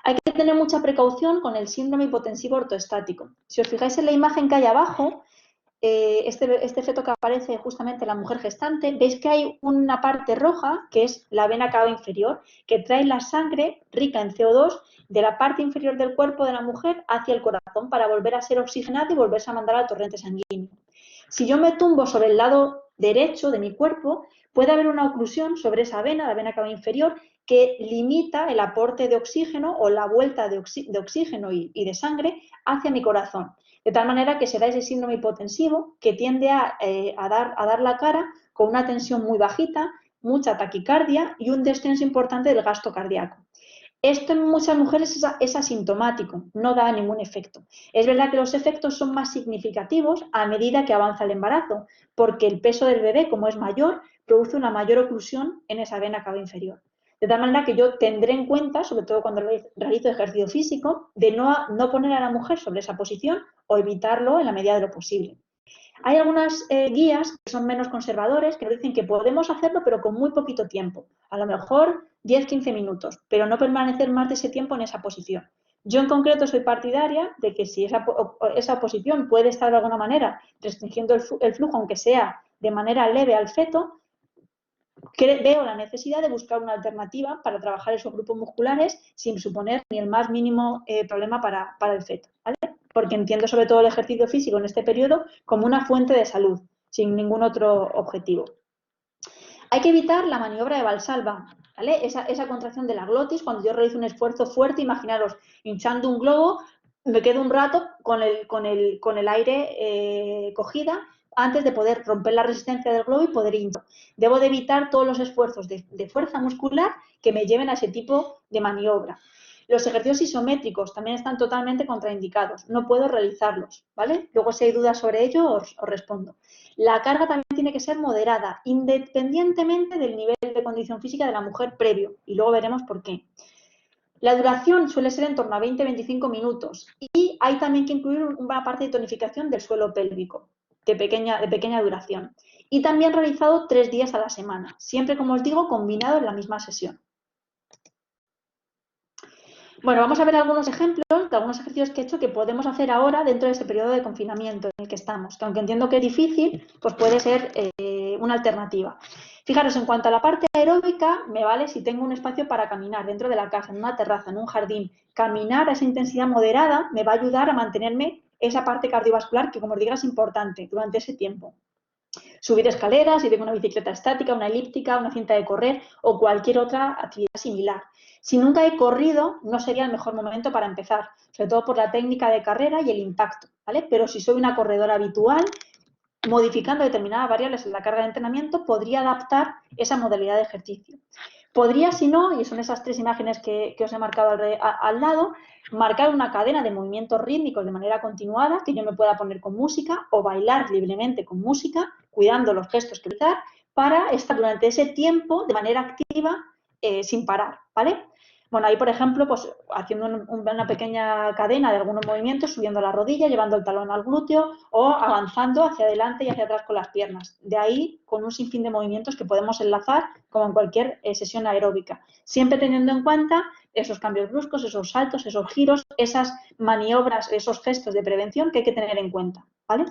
Hay que tener mucha precaución con el síndrome hipotensivo ortoestático. Si os fijáis en la imagen que hay abajo, este feto que aparece justamente en la mujer gestante, veis que hay una parte roja que es la vena cava inferior, que trae la sangre rica en CO2 de la parte inferior del cuerpo de la mujer hacia el corazón para volver a ser oxigenada y volverse a mandar al torrente sanguíneo. Si yo me tumbo sobre el lado derecho de mi cuerpo, puede haber una oclusión sobre esa vena, la vena cava inferior, que limita el aporte de oxígeno o la vuelta de oxígeno y de sangre hacia mi corazón. De tal manera que se da ese síndrome hipotensivo que tiende a dar la cara con una tensión muy bajita, mucha taquicardia y un descenso importante del gasto cardíaco. Esto en muchas mujeres es asintomático, no da ningún efecto. Es verdad que los efectos son más significativos a medida que avanza el embarazo, porque el peso del bebé, como es mayor, produce una mayor oclusión en esa vena cava inferior. De tal manera que yo tendré en cuenta, sobre todo cuando realizo ejercicio físico, de no poner a la mujer sobre esa posición o evitarlo en la medida de lo posible. Hay algunas guías que son menos conservadores que nos dicen que podemos hacerlo pero con muy poquito tiempo, a lo mejor 10-15 minutos, pero no permanecer más de ese tiempo en esa posición. Yo en concreto soy partidaria de que si esa posición puede estar de alguna manera restringiendo el flujo, aunque sea de manera leve al feto, veo la necesidad de buscar una alternativa para trabajar esos grupos musculares sin suponer ni el más mínimo problema para el feto, ¿vale? Porque entiendo sobre todo el ejercicio físico en este periodo como una fuente de salud, sin ningún otro objetivo. Hay que evitar la maniobra de Valsalva, ¿vale? Esa contracción de la glotis, cuando yo realizo un esfuerzo fuerte, imaginaros, hinchando un globo, me quedo un rato con el aire cogida antes de poder romper la resistencia del globo y poder hinchar. Debo de evitar todos los esfuerzos de fuerza muscular que me lleven a ese tipo de maniobra. Los ejercicios isométricos también están totalmente contraindicados, no puedo realizarlos, ¿vale? Luego si hay dudas sobre ello os respondo. La carga también tiene que ser moderada, independientemente del nivel de condición física de la mujer previo, y luego veremos por qué. La duración suele ser en torno a 20-25 minutos y hay también que incluir una parte de tonificación del suelo pélvico, de pequeña duración. Y también realizado 3 días a la semana, siempre, como os digo, combinado en la misma sesión. Bueno, vamos a ver algunos ejemplos de algunos ejercicios que he hecho que podemos hacer ahora dentro de este periodo de confinamiento en el que estamos, que aunque entiendo que es difícil, pues puede ser una alternativa. Fijaros, en cuanto a la parte aeróbica, me vale si tengo un espacio para caminar dentro de la casa, en una terraza, en un jardín. Caminar a esa intensidad moderada me va a ayudar a mantenerme esa parte cardiovascular que, como os digo, es importante durante ese tiempo. Subir escaleras, si tengo una bicicleta estática, una elíptica, una cinta de correr o cualquier otra actividad similar. Si nunca he corrido, no sería el mejor momento para empezar, sobre todo por la técnica de carrera y el impacto, ¿vale? Pero si soy una corredora habitual, modificando determinadas variables en la carga de entrenamiento, podría adaptar esa modalidad de ejercicio. Podría, si no, y son esas 3 imágenes que os he marcado al lado, marcar una cadena de movimientos rítmicos de manera continuada, que yo me pueda poner con música o bailar libremente con música, cuidando los gestos que utilizar, para estar durante ese tiempo de manera activa sin parar, ¿vale? Bueno, ahí, por ejemplo, pues haciendo una pequeña cadena de algunos movimientos, subiendo la rodilla, llevando el talón al glúteo o avanzando hacia adelante y hacia atrás con las piernas. De ahí, con un sinfín de movimientos que podemos enlazar como en cualquier sesión aeróbica. Siempre teniendo en cuenta esos cambios bruscos, esos saltos, esos giros, esas maniobras, esos gestos de prevención que hay que tener en cuenta, ¿vale?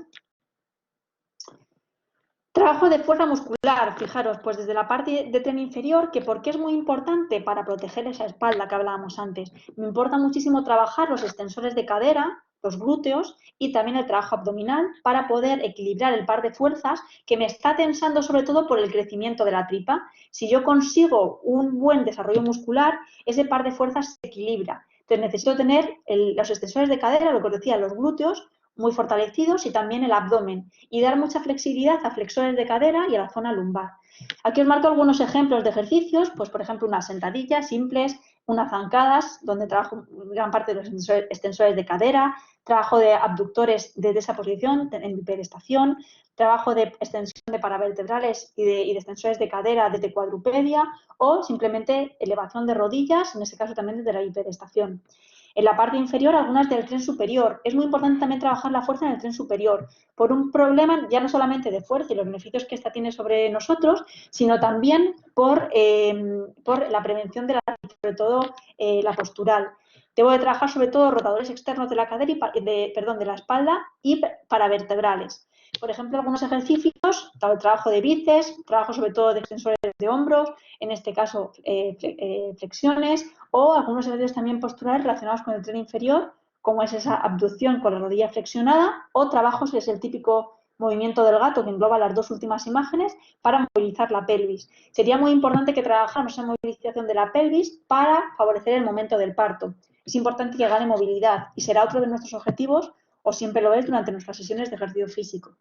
Trabajo de fuerza muscular, fijaros, pues desde la parte de tren inferior, que porque es muy importante para proteger esa espalda que hablábamos antes. Me importa muchísimo trabajar los extensores de cadera, los glúteos y también el trabajo abdominal para poder equilibrar el par de fuerzas que me está tensando sobre todo por el crecimiento de la tripa. Si yo consigo un buen desarrollo muscular, ese par de fuerzas se equilibra. Entonces necesito tener los extensores de cadera, lo que os decía, los glúteos, muy fortalecidos y también el abdomen y dar mucha flexibilidad a flexores de cadera y a la zona lumbar. Aquí os marco algunos ejemplos de ejercicios, pues por ejemplo unas sentadillas simples, unas zancadas, donde trabajo gran parte de los extensores de cadera, trabajo de abductores desde esa posición en hiperestación, trabajo de extensión de paravertebrales y de extensores de cadera desde cuadrupedia o simplemente elevación de rodillas, en este caso también desde la hiperestación. En la parte inferior, algunas del tren superior. Es muy importante también trabajar la fuerza en el tren superior, por un problema ya no solamente de fuerza y los beneficios que esta tiene sobre nosotros, sino también por la prevención de sobre todo la postural. Debo de trabajar sobre todo rotadores externos de la cadera de la espalda y paravertebrales. Por ejemplo, algunos ejercicios, el trabajo de bíceps, trabajo sobre todo de extensores de hombros, en este caso flexiones, o algunos ejercicios también posturales relacionados con el tren inferior, como es esa abducción con la rodilla flexionada, o trabajos, que es el típico movimiento del gato que engloba las dos últimas imágenes, para movilizar la pelvis. Sería muy importante que trabajáramos esa movilización de la pelvis para favorecer el momento del parto. Es importante que gane movilidad y será otro de nuestros objetivos, o siempre lo es, durante nuestras sesiones de ejercicio físico.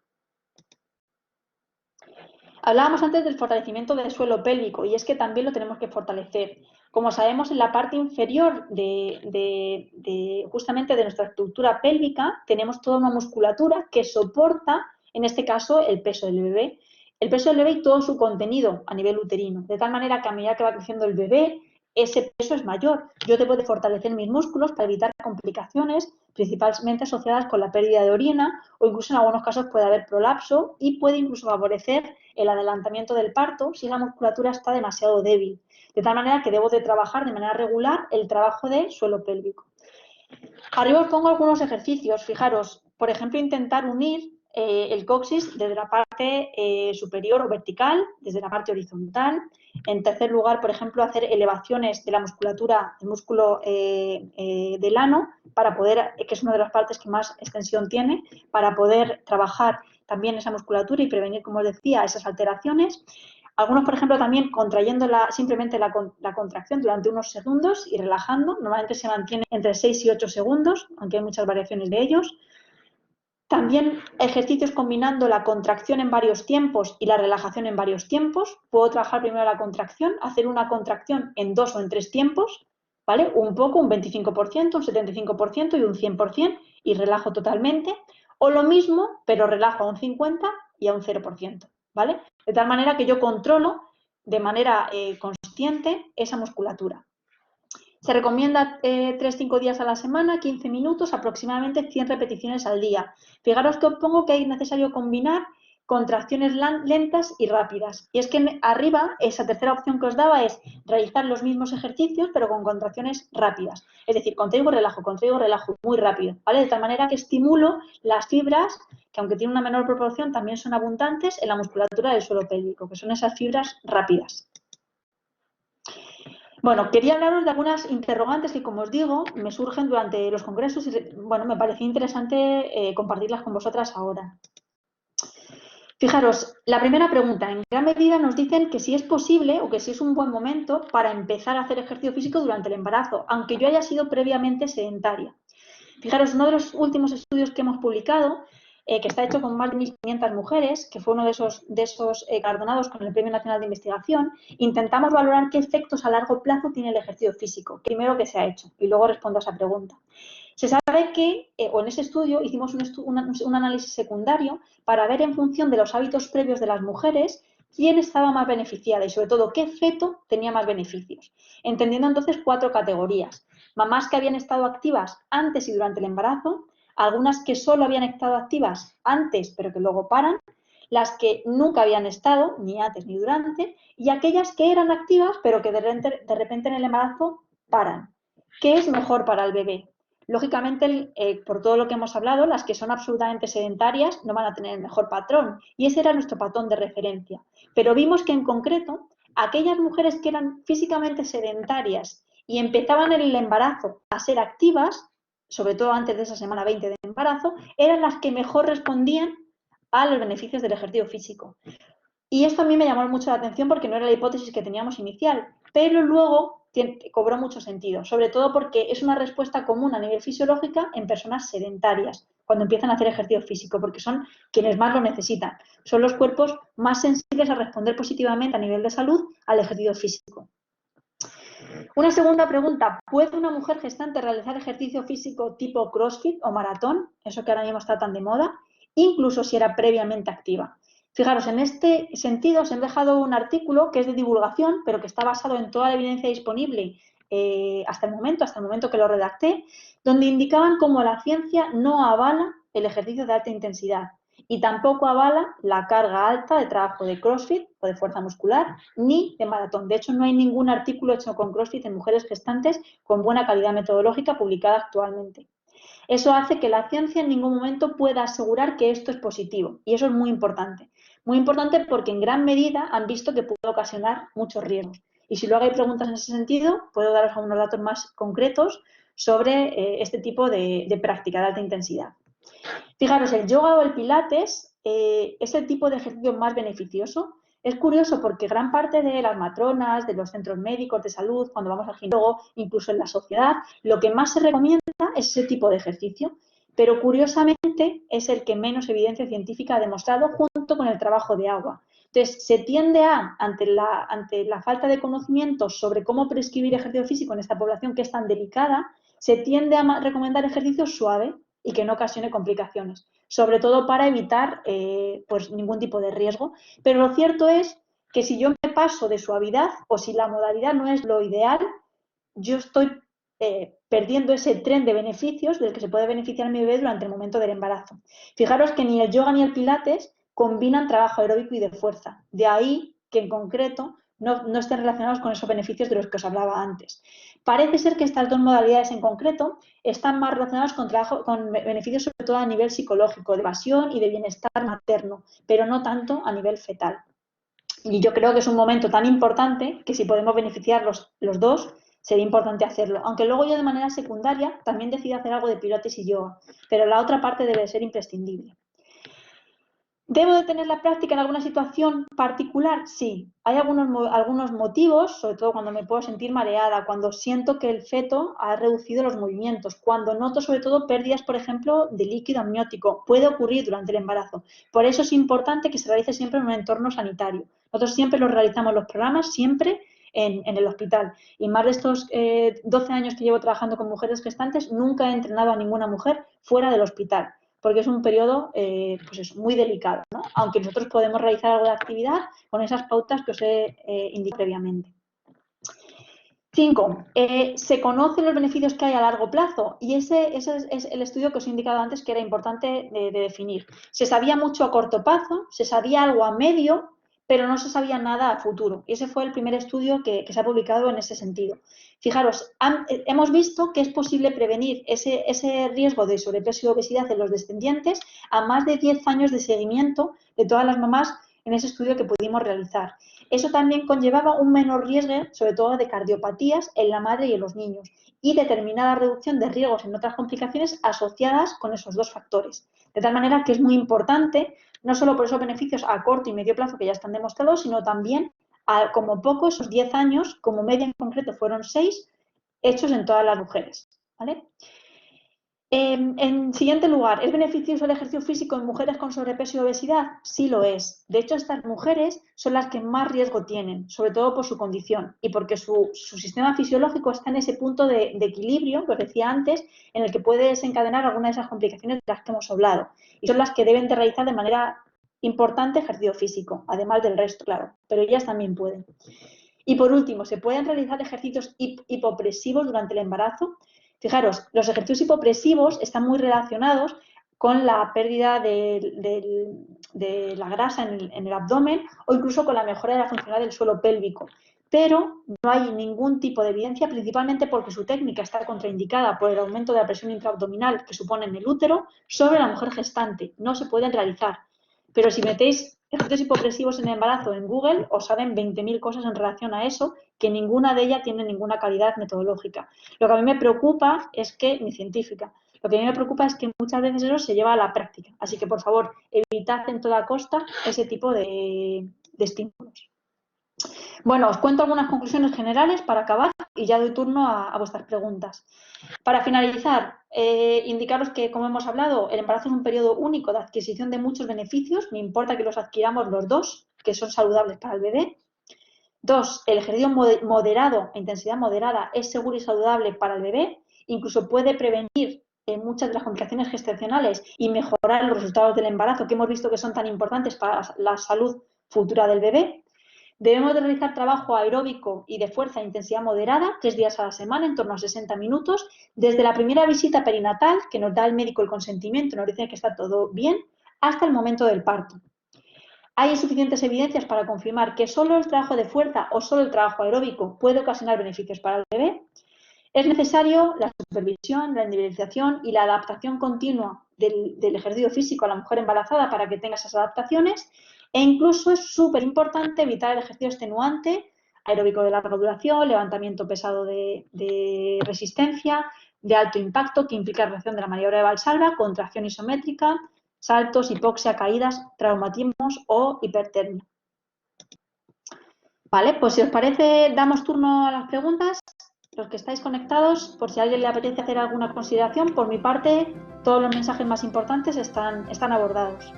Hablábamos antes del fortalecimiento del suelo pélvico y es que también lo tenemos que fortalecer. Como sabemos, en la parte inferior justamente de nuestra estructura pélvica tenemos toda una musculatura que soporta, en este caso, el peso del bebé. El peso del bebé y todo su contenido a nivel uterino, de tal manera que a medida que va creciendo el bebé, ese peso es mayor. Yo debo de fortalecer mis músculos para evitar complicaciones, principalmente asociadas con la pérdida de orina o incluso en algunos casos puede haber prolapso y puede incluso favorecer el adelantamiento del parto si la musculatura está demasiado débil. De tal manera que debo de trabajar de manera regular el trabajo de suelo pélvico. Arriba os pongo algunos ejercicios. Fijaros, por ejemplo, intentar unir el coxis desde la parte superior o vertical, desde la parte horizontal. En tercer lugar, por ejemplo, hacer elevaciones de la musculatura, el músculo del ano, para poder, que es una de las partes que más extensión tiene, para poder trabajar también esa musculatura y prevenir, como os decía, esas alteraciones. Algunos, por ejemplo, también contrayendo simplemente la contracción durante unos segundos y relajando. Normalmente se mantiene entre 6 y 8 segundos, aunque hay muchas variaciones de ellos. También ejercicios combinando la contracción en varios tiempos y la relajación en varios tiempos. Puedo trabajar primero la contracción, hacer una contracción en 2 o en 3 tiempos, ¿vale? Un poco, un 25%, un 75% y un 100% y relajo totalmente. O lo mismo, pero relajo a un 50% y a un 0%, ¿vale? De tal manera que yo controlo de manera consciente esa musculatura. Se recomienda 3-5 días a la semana, 15 minutos, aproximadamente 100 repeticiones al día. Fijaros que os pongo que es necesario combinar contracciones lentas y rápidas. Y es que arriba, esa tercera opción que os daba es realizar los mismos ejercicios, pero con contracciones rápidas. Es decir, contraigo, relajo, muy rápido, ¿vale? De tal manera que estimulo las fibras, que aunque tienen una menor proporción, también son abundantes en la musculatura del suelo pélvico, que son esas fibras rápidas. Bueno, quería hablaros de algunas interrogantes que, como os digo, me surgen durante los congresos y, bueno, me parecía interesante compartirlas con vosotras ahora. Fijaros, la primera pregunta, en gran medida nos dicen que si es posible o que si es un buen momento para empezar a hacer ejercicio físico durante el embarazo, aunque yo haya sido previamente sedentaria. Fijaros, uno de los últimos estudios que hemos publicado, que está hecho con más de 1.500 mujeres, que fue uno de esos galardonados con el Premio Nacional de Investigación, intentamos valorar qué efectos a largo plazo tiene el ejercicio físico, primero que se ha hecho, y luego respondo a esa pregunta. Se sabe que, o en ese estudio, hicimos un análisis secundario para ver en función de los hábitos previos de las mujeres quién estaba más beneficiada y sobre todo qué feto tenía más beneficios. Entendiendo entonces 4 categorías. Mamás que habían estado activas antes y durante el embarazo, algunas que solo habían estado activas antes pero que luego paran, las que nunca habían estado, ni antes ni durante, y aquellas que eran activas pero que de repente en el embarazo paran. ¿Qué es mejor para el bebé? Lógicamente, por todo lo que hemos hablado, las que son absolutamente sedentarias no van a tener el mejor patrón y ese era nuestro patrón de referencia. Pero vimos que en concreto, aquellas mujeres que eran físicamente sedentarias y empezaban en el embarazo a ser activas, sobre todo antes de esa semana 20 de embarazo, eran las que mejor respondían a los beneficios del ejercicio físico. Y esto a mí me llamó mucho la atención porque no era la hipótesis que teníamos inicial, pero luego cobró mucho sentido, sobre todo porque es una respuesta común a nivel fisiológica en personas sedentarias, cuando empiezan a hacer ejercicio físico, porque son quienes más lo necesitan. Son los cuerpos más sensibles a responder positivamente a nivel de salud al ejercicio físico. Una segunda pregunta, ¿puede una mujer gestante realizar ejercicio físico tipo CrossFit o maratón? Eso que ahora mismo está tan de moda, incluso si era previamente activa. Fijaros, en este sentido os he dejado un artículo que es de divulgación, pero que está basado en toda la evidencia disponible hasta el momento que lo redacté, donde indicaban cómo la ciencia no avala el ejercicio de alta intensidad y tampoco avala la carga alta de trabajo de CrossFit o de fuerza muscular ni de maratón. De hecho, no hay ningún artículo hecho con CrossFit en mujeres gestantes con buena calidad metodológica publicada actualmente. Eso hace que la ciencia en ningún momento pueda asegurar que esto es positivo y eso es muy importante. Muy importante porque en gran medida han visto que puede ocasionar muchos riesgos. Y si luego hay preguntas en ese sentido, puedo daros algunos datos más concretos sobre este tipo de práctica de alta intensidad. Fijaros, el yoga o el pilates es el tipo de ejercicio más beneficioso. Es curioso porque gran parte de las matronas, de los centros médicos de salud, cuando vamos al ginecólogo, incluso en la sociedad, lo que más se recomienda es ese tipo de ejercicio. Pero curiosamente es el que menos evidencia científica ha demostrado junto con el trabajo de agua. Entonces, se tiende ante la falta de conocimiento sobre cómo prescribir ejercicio físico en esta población que es tan delicada, se tiende a recomendar ejercicio suave y que no ocasione complicaciones, sobre todo para evitar pues ningún tipo de riesgo. Pero lo cierto es que si yo me paso de suavidad o si la modalidad no es lo ideal, yo estoy perdiendo ese tren de beneficios del que se puede beneficiar mi bebé durante el momento del embarazo. Fijaros que ni el yoga ni el pilates combinan trabajo aeróbico y de fuerza. De ahí que en concreto no estén relacionados con esos beneficios de los que os hablaba antes. Parece ser que estas dos modalidades en concreto están más relacionadas con beneficios sobre todo a nivel psicológico, de evasión y de bienestar materno, pero no tanto a nivel fetal. Y yo creo que es un momento tan importante que si podemos beneficiar los dos, sería importante hacerlo. Aunque luego yo de manera secundaria también decido hacer algo de pilates y yoga, pero la otra parte debe ser imprescindible. ¿Debo de tener la práctica en alguna situación particular? Sí. Hay algunos motivos, sobre todo cuando me puedo sentir mareada, cuando siento que el feto ha reducido los movimientos, cuando noto sobre todo pérdidas, por ejemplo, de líquido amniótico. Puede ocurrir durante el embarazo. Por eso es importante que se realice siempre en un entorno sanitario. Nosotros siempre los realizamos los programas, siempre en el hospital. Y más de estos 12 años que llevo trabajando con mujeres gestantes, nunca he entrenado a ninguna mujer fuera del hospital, porque es un periodo pues es muy delicado, ¿no? Aunque nosotros podemos realizar algo de actividad con esas pautas que os he indicado previamente. 5. Se conocen los beneficios que hay a largo plazo y ese es el estudio que os he indicado antes que era importante de definir. Se sabía mucho a corto plazo, se sabía algo a medio, pero no se sabía nada a futuro. Y ese fue el primer estudio que se ha publicado en ese sentido. Fijaros, hemos visto que es posible prevenir ese riesgo de sobrepeso y obesidad en los descendientes a más de 10 años de seguimiento de todas las mamás en ese estudio que pudimos realizar. Eso también conllevaba un menor riesgo, sobre todo de cardiopatías en la madre y en los niños, y determinada reducción de riesgos en otras complicaciones asociadas con esos dos factores. De tal manera que es muy importante, no solo por esos beneficios a corto y medio plazo que ya están demostrados, sino también como poco esos 10 años, como media en concreto fueron 6, hechos en todas las mujeres, ¿vale? En siguiente lugar, ¿es beneficioso el ejercicio físico en mujeres con sobrepeso y obesidad? Sí lo es. De hecho, estas mujeres son las que más riesgo tienen, sobre todo por su condición y porque su sistema fisiológico está en ese punto de equilibrio, que os decía antes, en el que puede desencadenar alguna de esas complicaciones de las que hemos hablado. Y son las que deben de realizar de manera importante ejercicio físico, además del resto, claro, pero ellas también pueden. Y por último, ¿se pueden realizar ejercicios hipopresivos durante el embarazo? Fijaros, los ejercicios hipopresivos están muy relacionados con la pérdida de la grasa en el abdomen o incluso con la mejora de la funcionalidad del suelo pélvico. Pero no hay ningún tipo de evidencia, principalmente porque su técnica está contraindicada por el aumento de la presión intraabdominal que supone en el útero sobre la mujer gestante. No se pueden realizar. Pero si metéis ejercicios hipopresivos en el embarazo en Google, os salen 20.000 cosas en relación a eso, que ninguna de ellas tiene ninguna calidad metodológica. Lo que a mí me preocupa es que, ni científica, lo que a mí me preocupa es que muchas veces eso se lleva a la práctica. Así que, por favor, evitad en toda costa ese tipo de estímulos. Bueno, os cuento algunas conclusiones generales para acabar y ya doy turno a vuestras preguntas. Para finalizar, indicaros que, como hemos hablado, el embarazo es un periodo único de adquisición de muchos beneficios, no importa que los adquiramos los dos, que son saludables para el bebé. 2, el ejercicio moderado, a intensidad moderada, es seguro y saludable para el bebé, incluso puede prevenir muchas de las complicaciones gestacionales y mejorar los resultados del embarazo, que hemos visto que son tan importantes para la salud futura del bebé. Debemos de realizar trabajo aeróbico y de fuerza e intensidad moderada, 3 días a la semana, en torno a 60 minutos, desde la primera visita perinatal, que nos da el médico el consentimiento, nos dice que está todo bien, hasta el momento del parto. Hay suficientes evidencias para confirmar que solo el trabajo de fuerza o solo el trabajo aeróbico puede ocasionar beneficios para el bebé. Es necesario la supervisión, la individualización y la adaptación continua del ejercicio físico a la mujer embarazada para que tenga esas adaptaciones. E incluso es súper importante evitar el ejercicio extenuante, aeróbico de larga duración, levantamiento pesado de resistencia, de alto impacto, que implica reacción de la maniobra de Valsalva, contracción isométrica, saltos, hipoxia, caídas, traumatismos o hipertermia. Vale, pues si os parece, damos turno a las preguntas. Los que estáis conectados, por si a alguien le apetece hacer alguna consideración, por mi parte, todos los mensajes más importantes están abordados.